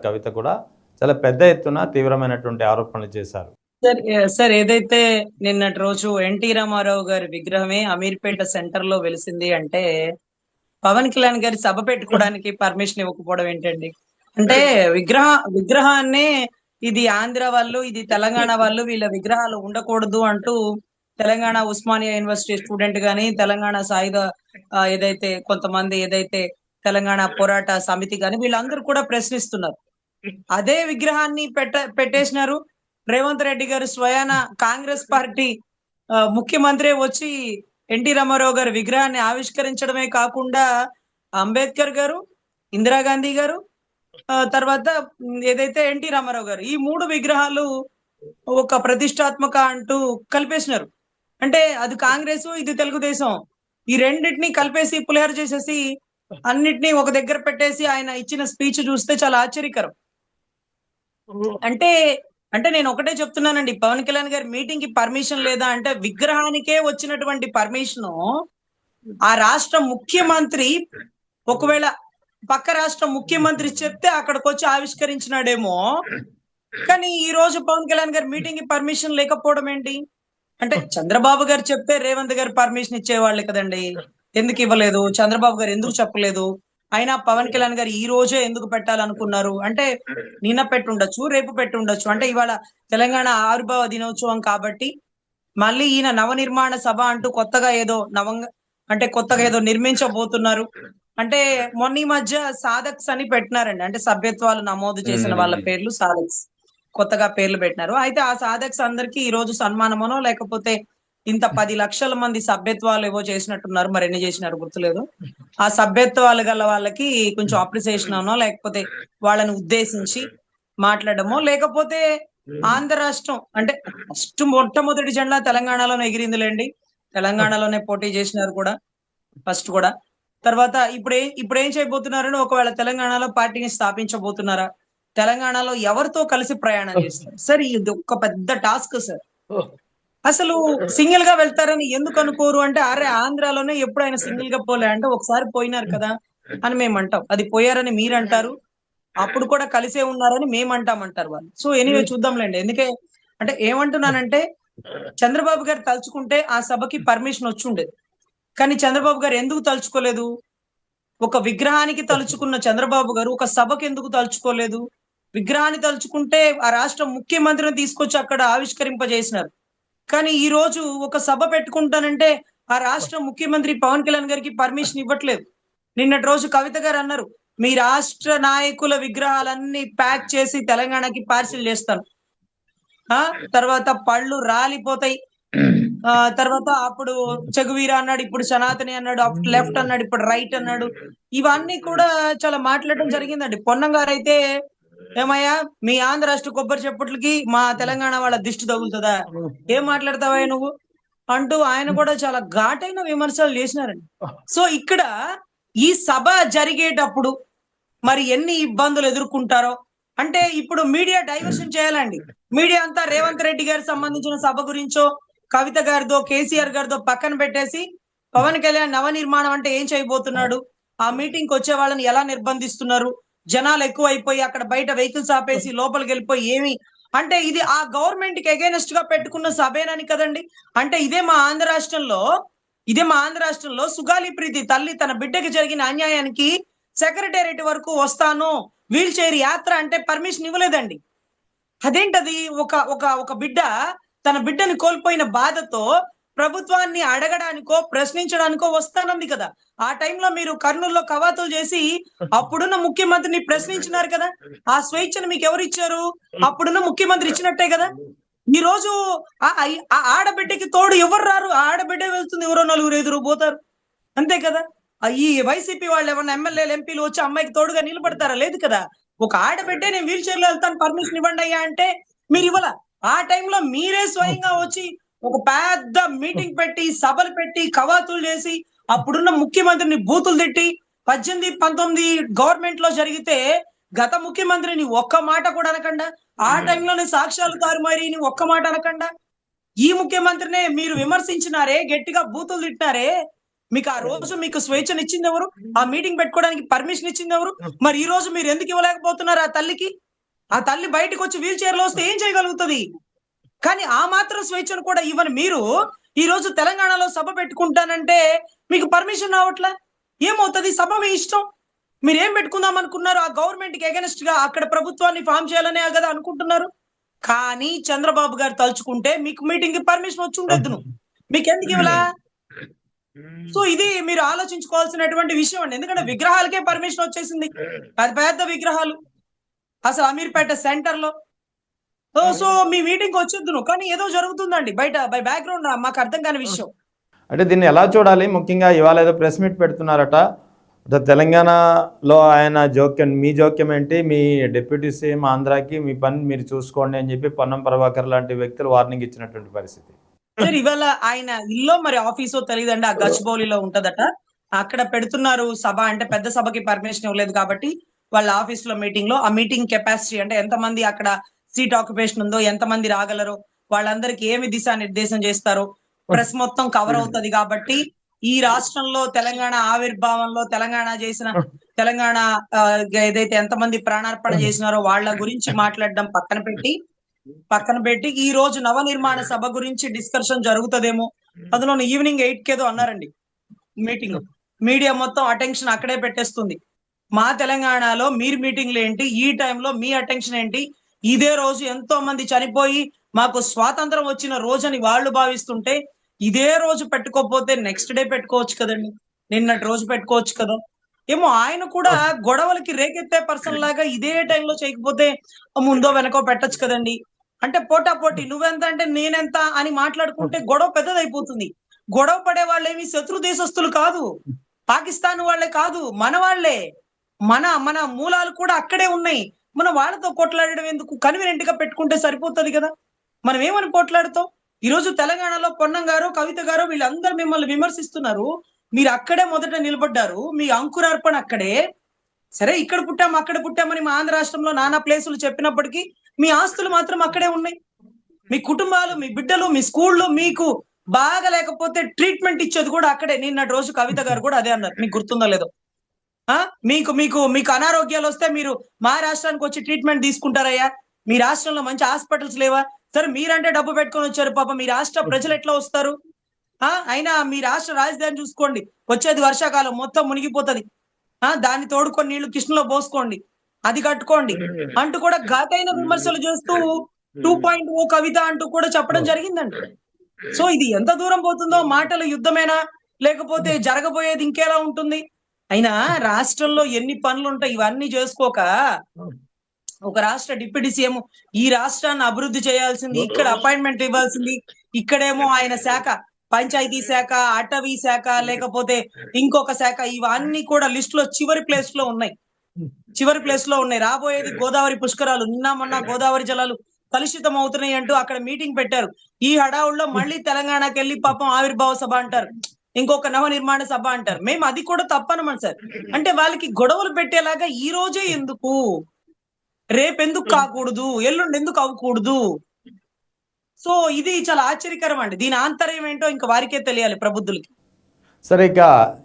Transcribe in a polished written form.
కవిత కూడా చాలా పెద్ద ఎత్తున తీవ్రమైనటువంటి ఆరోపణలు చేశారు. సార్ ఏదైతే నిన్నటి రోజు ఎన్టీ రామారావు గారి విగ్రహమే అమీర్పేట సెంటర్ లో వెలిసింది అంటే పవన్ కళ్యాణ్ గారి సభ పెట్టుకోవడానికి పర్మిషన్ ఇవ్వకపోవడం ఏంటండి? అంటే విగ్రహాన్ని ఇది ఆంధ్ర వాళ్ళు, ఇది తెలంగాణ వాళ్ళు, వీళ్ళ విగ్రహాలు ఉండకూడదు అంటూ తెలంగాణ ఉస్మానియా యూనివర్సిటీ స్టూడెంట్ గాని, తెలంగాణ సాయుధ ఏదైతే కొంతమంది ఏదైతే తెలంగాణ పోరాట సమితి గాని వీళ్ళందరూ కూడా ప్రశ్నిస్తున్నారు. అదే విగ్రహాన్ని పెట్టేసినారు. రేవంత్ రెడ్డి గారు స్వయాన కాంగ్రెస్ పార్టీ ముఖ్యమంత్రి వచ్చి ఎన్టీ రామారావు గారి విగ్రహాన్ని ఆవిష్కరించడమే కాకుండా అంబేద్కర్ గారు, ఇందిరాగాంధీ గారు, తర్వాత ఏదైతే ఎన్టీ రామారావు గారు, ఈ 3 విగ్రహాలు ఒక ప్రతిష్టాత్మక అంటూ కలిపేసినారు. అంటే అది కాంగ్రెస్, ఇది తెలుగుదేశం, ఈ రెండింటిని కలిపేసి పులిహోర చేసేసి అన్నిటినీ ఒక దగ్గర పెట్టేసి ఆయన ఇచ్చిన స్పీచ్ చూస్తే చాలా ఆశ్చర్యకరం. అంటే నేను ఒకటే చెప్తున్నానండి, పవన్ కళ్యాణ్ గారి మీటింగ్ కి పర్మిషన్ లేదా అంటే విగ్రహానికే వచ్చినటువంటి పర్మిషన్ ఆ రాష్ట్ర ముఖ్యమంత్రి ఒకవేళ పక్క రాష్ట్ర ముఖ్యమంత్రి చెప్తే అక్కడికి వచ్చి ఆవిష్కరించినాడేమో. కానీ ఈ రోజు పవన్ కళ్యాణ్ గారి మీటింగ్ కి పర్మిషన్ లేకపోవడం ఏంటి? అంటే చంద్రబాబు గారు చెప్తే రేవంత్ గారు పర్మిషన్ ఇచ్చేవాళ్ళే కదండి, ఎందుకు ఇవ్వలేదు? చంద్రబాబు గారు ఎందుకు చెప్పలేదు? అయినా పవన్ కళ్యాణ్ గారు ఈ రోజే ఎందుకు పెట్టాలనుకున్నారు? అంటే నిన్న పెట్టుండొచ్చు, రేపు పెట్టుండొచ్చు. అంటే ఇవాళ తెలంగాణ ఆవిర్భావ దినోత్సవం కాబట్టి మళ్ళీ ఈయన నవనిర్మాణ సభ అంటూ కొత్తగా ఏదో నిర్మించబోతున్నారు. అంటే మొన్న ఈ మధ్య సాధక్స్ అని పెట్టినారండి, అంటే సభ్యత్వాలు నమోదు చేసిన వాళ్ళ పేర్లు సాధక్స్, కొత్తగా పేర్లు పెట్టినారు. అయితే ఆ సాధక్స్ అందరికీ ఈ రోజు సన్మానమనో లేకపోతే ఇంత 10 లక్షల మంది సభ్యత్వాలు ఏవో చేసినట్టున్నారు, మరి ఎన్ని చేసినారు గుర్తులేదు. ఆ సభ్యత్వాలు గల వాళ్ళకి కొంచెం అప్రిసియేషన్ అనో లేకపోతే వాళ్ళని ఉద్దేశించి మాట్లాడమో, లేకపోతే ఆంధ్ర రాష్ట్రం అంటే ఫస్ట్ మొట్టమొదటి జెండా తెలంగాణలోనే ఎగిరిందిలేండి, తెలంగాణలోనే పోటీ చేసినారు కూడా ఫస్ట్ కూడా. తర్వాత ఇప్పుడు ఏం చేయబోతున్నారని, ఒకవేళ తెలంగాణలో పార్టీని స్థాపించబోతున్నారా, తెలంగాణలో ఎవరితో కలిసి ప్రయాణం చేస్తారు సార్? ఇది ఒక పెద్ద టాస్క్ సార్. అసలు సింగిల్ గా వెళ్తారని ఎందుకు అనుకోరు అంటే, అరే ఆంధ్రాలోనే ఎప్పుడు ఆయన సింగిల్ గా పోలే అంటే ఒకసారి పోయినారు కదా అని మేము అంటాం, అది పోయారని మీరు అంటారు, అప్పుడు కూడా కలిసే ఉన్నారని మేము అంటామంటారు వాళ్ళు. సో ఎనీవే చూద్దాంలేండి. ఎందుకే అంటే ఏమంటున్నానంటే, చంద్రబాబు గారు తలుచుకుంటే ఆ సభకి పర్మిషన్ వచ్చి ఉండేది, కానీ చంద్రబాబు గారు ఎందుకు తలుచుకోలేదు? ఒక విగ్రహానికి తలుచుకున్న చంద్రబాబు గారు ఒక సభకు ఎందుకు తలుచుకోలేదు? విగ్రహాన్ని తలుచుకుంటే ఆ రాష్ట్ర ముఖ్యమంత్రిని తీసుకొచ్చి అక్కడ ఆవిష్కరింపజేసినారు. కానీ ఈ రోజు ఒక సభ పెట్టుకుంటానంటే ఆ రాష్ట్ర ముఖ్యమంత్రి పవన్ కళ్యాణ్ గారికి పర్మిషన్ ఇవ్వట్లేదు. నిన్నటి రోజు కవిత గారు అన్నారు, మీ రాష్ట్ర నాయకుల విగ్రహాలన్నీ ప్యాక్ చేసి తెలంగాణకి పార్సిల్ చేస్తాను, తర్వాత పళ్ళు రాలిపోతాయి, తర్వాత అప్పుడు చెగువీర అన్నాడు, ఇప్పుడు సనాతని అన్నాడు, అప్పుడు లెఫ్ట్ అన్నాడు, ఇప్పుడు రైట్ అన్నాడు. ఇవన్నీ కూడా చాలా మాట్లాడడం జరిగిందండి. పొన్నం గారు అయితే, ఏమయ్యా మీ ఆంధ్ర రాష్ట్ర కొబ్బరి చెప్పుట్లకి మా తెలంగాణ వాళ్ళ దిష్టి తగులుతుందా, ఏం మాట్లాడతావా నువ్వు అంటూ ఆయన కూడా చాలా ఘాటైన విమర్శలు చేసినారండి. సో ఇక్కడ ఈ సభ జరిగేటప్పుడు మరి ఎన్ని ఇబ్బందులు ఎదుర్కొంటారో, అంటే ఇప్పుడు మీడియా డైవర్షన్ చేయాలండి. మీడియా అంతా రేవంత్ రెడ్డి గారికి సంబంధించిన సభ గురించో, కవిత గారిదో, కేసీఆర్ గారిదో పక్కన పెట్టేసి పవన్ కళ్యాణ్ నవనిర్మాణం అంటే ఏం చేయబోతున్నాడు, ఆ మీటింగ్ కి వచ్చే వాళ్ళని ఎలా నిర్బంధిస్తున్నారు, జనాలు ఎక్కువ అయిపోయి అక్కడ బయట వెహికల్స్ ఆపేసి లోపలికి వెళ్ళిపోయి ఏమి అంటే, ఇది ఆ గవర్నమెంట్ కి అగైనెస్ట్ గా పెట్టుకున్న సభేనని కదండి. అంటే ఇదే మా ఆంధ్ర రాష్ట్రంలో సుగాలి ప్రీతి తల్లి తన బిడ్డకి జరిగిన అన్యాయానికి సెక్రటేరియట్ వరకు వస్తాను, వీల్ చైర్ యాత్ర అంటే పర్మిషన్ ఇవ్వలేదండి. అదేంటది? ఒక బిడ్డ తన బిడ్డని కోల్పోయిన బాధతో ప్రభుత్వాన్ని అడగడానికో ప్రశ్నించడానికో వస్తానంది కదా. ఆ టైంలో మీరు కర్నూలులో కవాతులు చేసి అప్పుడున్న ముఖ్యమంత్రిని ప్రశ్నించినారు కదా. ఆ స్వేచ్ఛను మీకు ఎవరు ఇచ్చారు? అప్పుడున్న ముఖ్యమంత్రి ఇచ్చినట్టే కదా. ఈ రోజు ఆ ఆడబిడ్డకి తోడు ఎవరు రారు, ఆ ఆడబిడ్డ వెళ్తుంది, ఎవరో 4-5 పోతారు, అంతే కదా. ఈ వైసీపీ వాళ్ళు ఏమన్నా ఎమ్మెల్యేలు ఎంపీలు వచ్చి అమ్మాయికి తోడుగా నిలబడతారా? లేదు కదా. ఒక ఆడబిడ్డే నేను వీల్ చైర్ లో వెళ్తాను పర్మిషన్ ఇవ్వండి అయ్యా అంటే మీరు ఇవ్వాల. ఆ టైంలో మీరే స్వయంగా వచ్చి ఒక పెద్ద మీటింగ్ పెట్టి, సభలు పెట్టి, కవాతులు చేసి, అప్పుడున్న ముఖ్యమంత్రిని బూతులు తిట్టి, 18-19 గవర్నమెంట్ లో జరిగితే గత ముఖ్యమంత్రిని ఒక్క మాట కూడా అనకుండా, ఆ టైంలోనే సాక్ష్యాలు తారుమారి ఒక్క మాట అనకుండా, ఈ ముఖ్యమంత్రినే మీరు విమర్శించినారే, గట్టిగా బూతులు తిట్టినారే, మీకు ఆ రోజు మీకు స్వేచ్ఛనిచ్చింది ఎవరు? ఆ మీటింగ్ పెట్టుకోవడానికి పర్మిషన్ ఇచ్చింది ఎవరు? మరి ఈ రోజు మీరు ఎందుకు ఇవ్వలేకపోతున్నారు ఆ తల్లికి? ఆ తల్లి బయటకు వచ్చి వీల్ చైర్ లో వస్తే ఏం చేయగలుగుతుంది? కానీ ఆ మాత్రం స్వేచ్ఛను కూడా ఇవ్వని మీరు ఈ రోజు తెలంగాణలో సభ పెట్టుకుంటానంటే మీకు పర్మిషన్ రావట్లే. ఏమవుతుంది? సభ మీ ఇష్టం. మీరు ఏం పెట్టుకుందాం అనుకున్నారు? ఆ గవర్నమెంట్ కి అగెనిస్ట్ గా అక్కడ ప్రభుత్వాన్ని ఫామ్ చేయాలనే కదా అనుకుంటున్నారు. కానీ చంద్రబాబు గారు తలుచుకుంటే మీకు మీటింగ్ కి పర్మిషన్ వచ్చి ఉండొద్దును. మీకు ఎందుకు ఇవ్వలా? సో ఇది మీరు ఆలోచించుకోవాల్సినటువంటి విషయం అండి. ఎందుకంటే విగ్రహాలకే పర్మిషన్ వచ్చేసింది. పెద్ద పెద్ద విగ్రహాలు అసలు అమీర్పేట సెంటర్ లో. సో మీ మీటింగ్ వచ్చొద్దును. కానీ ఏదో జరుగుతుందండి బయట బై బ్యాక్గ్రౌండ్ మాకు అర్థం కాని విషయం. అంటే దీన్ని ఎలా చూడాలి? ముఖ్యంగా ఇవాళ ఏదో ప్రెస్ మీట్ పెడుతున్నారట. తెలంగాణలో ఆయన జోక్యం, మీ జోక్యం ఏంటి? మీ డిప్యూటీ సీఎం ఆంధ్రాకి మీ పని మీరు చూసుకోండి అని చెప్పి పొన్నం ప్రభాకర్ లాంటి వ్యక్తులు వార్నింగ్ ఇచ్చినటువంటి పరిస్థితి. సార్ ఇవాళ ఆయన ఇల్లో మరి ఆఫీసో తెలియదండి. ఆ గచ్చిబౌలిలో ఉంటదట. అక్కడ పెడుతున్నారు సభ. అంటే పెద్ద సభకి పర్మిషన్ ఇవ్వలేదు కాబట్టి వాళ్ళ ఆఫీస్ లో మీటింగ్ లో ఆ మీటింగ్ కెపాసిటీ అంటే ఎంతమంది అక్కడ సీట్ ఆక్యుపేషన్ ఉందో, ఎంతమంది రాగలరో, వాళ్ళందరికి ఏమి దిశానిర్దేశం చేస్తారో ప్రెస్ మొత్తం కవర్ అవుతది కాబట్టి ఈ రాష్ట్రంలో తెలంగాణ ఆవిర్భావంలో తెలంగాణ ఏదైతే ఎంతమంది ప్రాణార్పణ చేసినారో వాళ్ళ గురించి మాట్లాడడం పక్కన పెట్టి ఈ రోజు నవనిర్మాణ సభ గురించి డిస్కషన్ జరుగుతుందేమో. అందులో ఈవినింగ్ 8 కేదో అన్నారండి మీటింగ్. మీడియా మొత్తం అటెన్షన్ అక్కడే పెట్టేస్తుంది. మా తెలంగాణలో మీరు మీటింగ్లు ఏంటి? ఈ టైంలో మీ అటెన్షన్ ఏంటి? ఇదే రోజు ఎంతో మంది చనిపోయి మాకు స్వాతంత్రం వచ్చిన రోజని వాళ్ళు భావిస్తుంటే ఇదే రోజు పెట్టుకోకపోతే నెక్స్ట్ డే పెట్టుకోవచ్చు కదండి. నిన్నటి రోజు పెట్టుకోవచ్చు కదా. ఏమో ఆయన కూడా గొడవలకి రేకెత్తే పర్సన్ లాగా ఇదే టైంలో చేయకపోతే ముందో వెనకో పెట్టొచ్చు కదండి. అంటే పోటీ నువ్వెంత అంటే నేనెంత అని మాట్లాడుకుంటే గొడవ పెద్దదైపోతుంది. గొడవ పడే వాళ్ళేమి శత్రు దేశస్తులు కాదు, పాకిస్తాన్ వాళ్ళే కాదు, మన వాళ్ళే. మన మూలాలు కూడా అక్కడే ఉన్నాయి. మనం వాళ్ళతో కొట్లాడడం ఎందుకు? కన్వీనియంట్ గా పెట్టుకుంటే సరిపోతుంది కదా. మనం ఏమని కొట్లాడుతాం? ఈ రోజు తెలంగాణలో పొన్నం గారు, కవిత గారు వీళ్ళందరూ మిమ్మల్ని విమర్శిస్తున్నారు. మీరు అక్కడే మొదట నిలబడ్డారు. మీ అంకురార్పణ అక్కడే. సరే ఇక్కడ పుట్టాం అక్కడ పుట్టామని మా ఆంధ్ర రాష్ట్రంలో నానా ప్లేసులు చెప్పినప్పటికీ మీ ఆస్తులు మాత్రం అక్కడే ఉన్నాయి. మీ కుటుంబాలు, మీ బిడ్డలు, మీ స్కూళ్ళు మీకు బాగా లేకపోతే ట్రీట్మెంట్ ఇచ్చేది కూడా అక్కడే. నిన్నటి రోజు కవిత గారు కూడా అదే అన్నారు. మీకు గుర్తుందో లేదో. మీకు మీకు మీకు అనారోగ్యాలు వస్తే మీరు మా రాష్ట్రానికి వచ్చి ట్రీట్మెంట్ తీసుకుంటారయ్యా? మీ రాష్ట్రంలో మంచి హాస్పిటల్స్ లేవా? సరే మీరంటే డబ్బు పెట్టుకొని వచ్చారు. పాప మీ రాష్ట్ర ప్రజలు ఎట్లా వస్తారు? అయినా మీ రాష్ట్ర రాజధాని చూసుకోండి. వచ్చేది వర్షాకాలం, మొత్తం మునిగిపోతది. దాన్ని తోడుకొని నీళ్లు కృష్ణలో పోసుకోండి, అది కట్టుకోండి అంటూ కూడా ఘాటైన విమర్శలు చేస్తూ 2.0 కవిత అంటూ కూడా చెప్పడం జరిగిందండి. సో ఇది ఎంత దూరం పోతుందో, మాటల యుద్ధమేనా లేకపోతే జరగబోయేది ఇంకేలా ఉంటుంది? అయినా రాష్ట్రంలో ఎన్ని పనులు ఉంటాయి, ఇవన్నీ చేసుకోక ఒక రాష్ట్ర డిప్యూటీ సీఎం ఈ రాష్ట్రాన్ని అభివృద్ధి చేయాల్సింది, ఇక్కడ అపాయింట్మెంట్ ఇవ్వాల్సింది, ఇక్కడేమో ఆయన శాఖ పంచాయతీ శాఖ, అటవీ శాఖ, లేకపోతే ఇంకొక శాఖ, ఇవన్నీ కూడా లిస్ట్ లో చివరి ప్లేస్ లో ఉన్నాయి. రాబోయేది గోదావరి పుష్కరాలు. నిన్న మొన్న గోదావరి జలాలు కలుషితం అవుతున్నాయి అంటూ అక్కడ మీటింగ్ పెట్టారు. ఈ హడావుల్లో మళ్ళీ తెలంగాణకి వెళ్ళి పాపం ఆవిర్భావ సభ అంటారు, ఇంకొక నవనిర్మాణ సభ అంటారు. మేము అది కూడా తప్పనమాట సార్. అంటే వాళ్ళకి గొడవలు పెట్టేలాగా ఈ రోజే ఎందుకు, రేపెందుకు కాకూడదు, ఎల్లుండి ఎందుకు అవ్వకూడదు? సో ఇది చాలా ఆశ్చర్యకరం అండి. దీని ఆంతర్యం ఏంటో ఇంకా వారికే తెలియాలి, ప్రబుద్ధులకి. సరే, ఇక